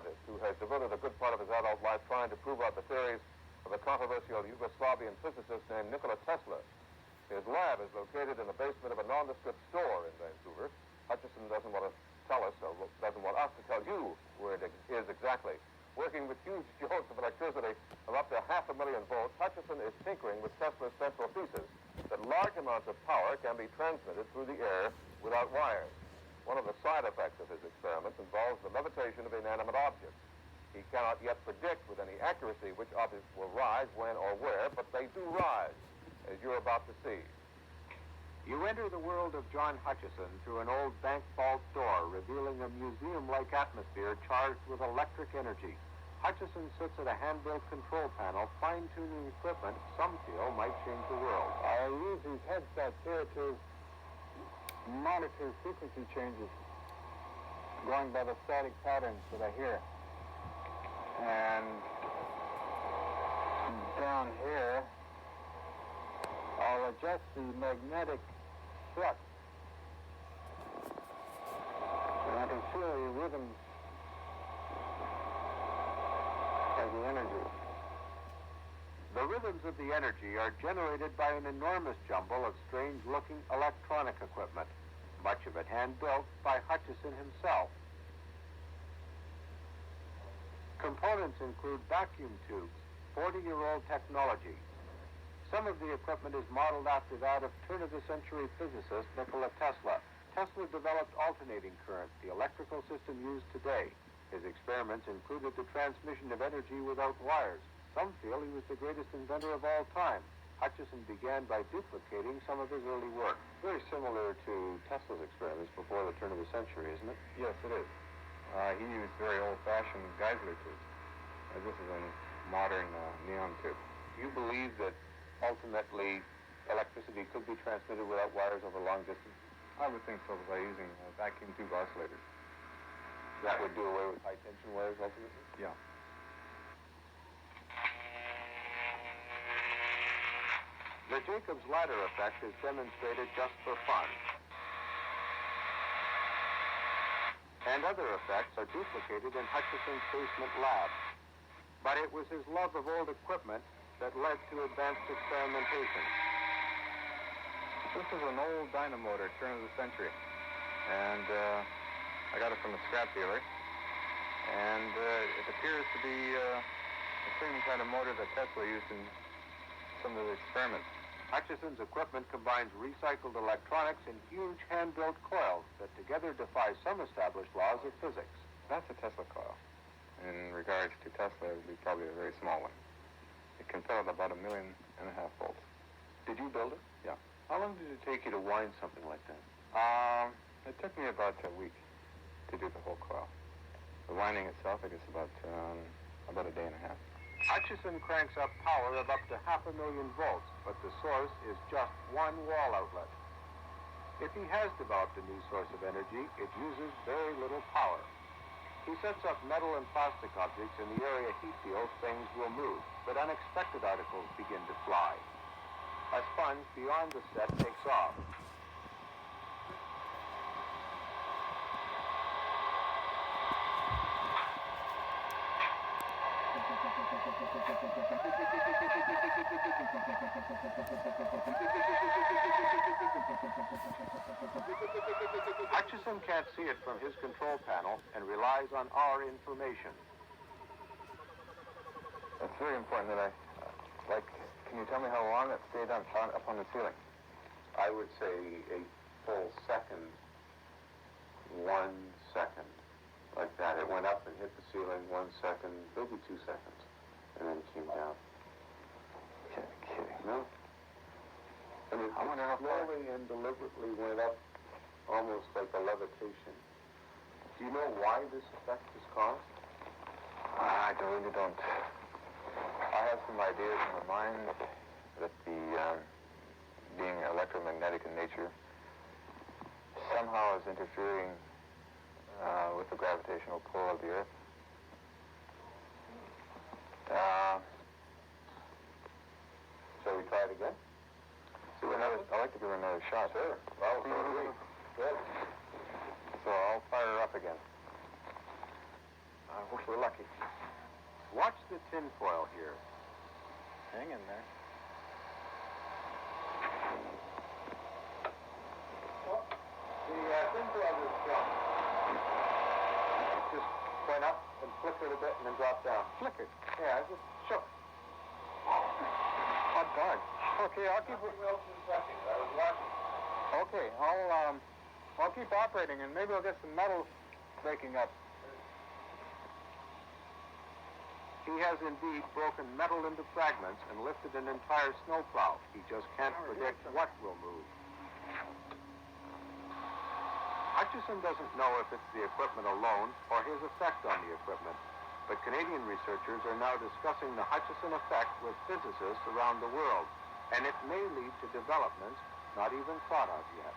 scientist who has devoted a good part of his adult life trying to prove out the theories of a controversial Yugoslavian physicist named Nikola Tesla. His lab is located in the basement of a nondescript store in Vancouver. Hutchison doesn't want to tell us, or doesn't want us to tell you where it is exactly. Working with huge jolts of electricity of up to 500,000 volts, Hutchison is tinkering with Tesla's central thesis that large amounts of power can be transmitted through the air without wires. One of the side effects of his experiments involves the levitation of inanimate objects. He cannot yet predict with any accuracy which objects will rise, when, or where, but they do rise, as you're about to see. You enter the world of John Hutchison through an old bank vault door, revealing a museum-like atmosphere charged with electric energy. Hutchison sits at a hand-built control panel, fine-tuning equipment some feel might change the world. I use these headsets here to monitor frequency changes, going by the static patterns that I hear. And down here, I'll adjust the magnetic flux. And I can feel the rhythms of the energy. The rhythms of the energy are generated by an enormous jumble of strange-looking electronic equipment, much of it hand-built by Hutchison himself. Components include vacuum tubes, 40-year-old technology. Some of the equipment is modeled after that of turn-of-the-century physicist Nikola Tesla. Tesla developed alternating current, the electrical system used today. His experiments included the transmission of energy without wires. Some feel he was the greatest inventor of all time. Hutchison began by duplicating some of his early work. Very similar to Tesla's experiments before the turn of the century, isn't it? Yes, it is. He used very old-fashioned Geissler tubes. This is a modern neon tube. Do you believe that ultimately electricity could be transmitted without wires over long distances? I would think so, by using vacuum tube oscillators. That would do away with high-tension wires ultimately? Yeah. The Jacob's ladder effect is demonstrated just for fun. And other effects are duplicated in Hutchison's basement lab. But it was his love of old equipment that led to advanced experimentation. This is an old dynamotor, turn of the century. And I got it from a scrap dealer. And it appears to be the same kind of motor that Tesla used in some of the experiments. Hutchison's equipment combines recycled electronics in huge hand-built coils that together defy some established laws of physics. That's a Tesla coil. In regards to Tesla, it would be probably a very small one. It can fill at about 1.5 million volts. Did you build it? Yeah. How long did it take you to wind something like that? It took me about a week to do the whole coil. The winding itself, I guess, about a day and a half. Hutchison cranks up power of up to 500,000 volts, but the source is just one wall outlet. If he has developed a new source of energy, it uses very little power. He sets up metal and plastic objects in the area he feels things will move, but unexpected articles begin to fly. A sponge beyond the set takes off. Hutchison can't see it from his control panel and relies on our information. It's very important that can you tell me how long it stayed up on the ceiling? I would say a full second, 1 second, like that. It went up and hit the ceiling 1 second, maybe 2 seconds, and then came down. You're kidding. No? I mean, I wonder how far. Slowly and deliberately went up, almost like a levitation. Do you know why this effect is caused? I really don't. I have some ideas in my mind that the being electromagnetic in nature somehow is interfering with the gravitational pull of the Earth. Shall we try it again? I'd like to give it another shot. Sure. Well, so do we. Good. So I'll fire her up again. We're lucky. Watch the tinfoil here. Hang in there. The tinfoil is strong. Just went up and flickered a bit and then dropped down. Flickered. Yeah, I just shook. Hot dog. Okay, I'll keep. Nothing else is touching it. I was watching. Okay, I'll keep operating, and maybe I'll get some metal breaking up. He has indeed broken metal into fragments and lifted an entire snowplow. He just can't predict what will move. Hutchison doesn't know if it's the equipment alone or his effect on the equipment, but Canadian researchers are now discussing the Hutchison effect with physicists around the world, and it may lead to developments not even thought of yet.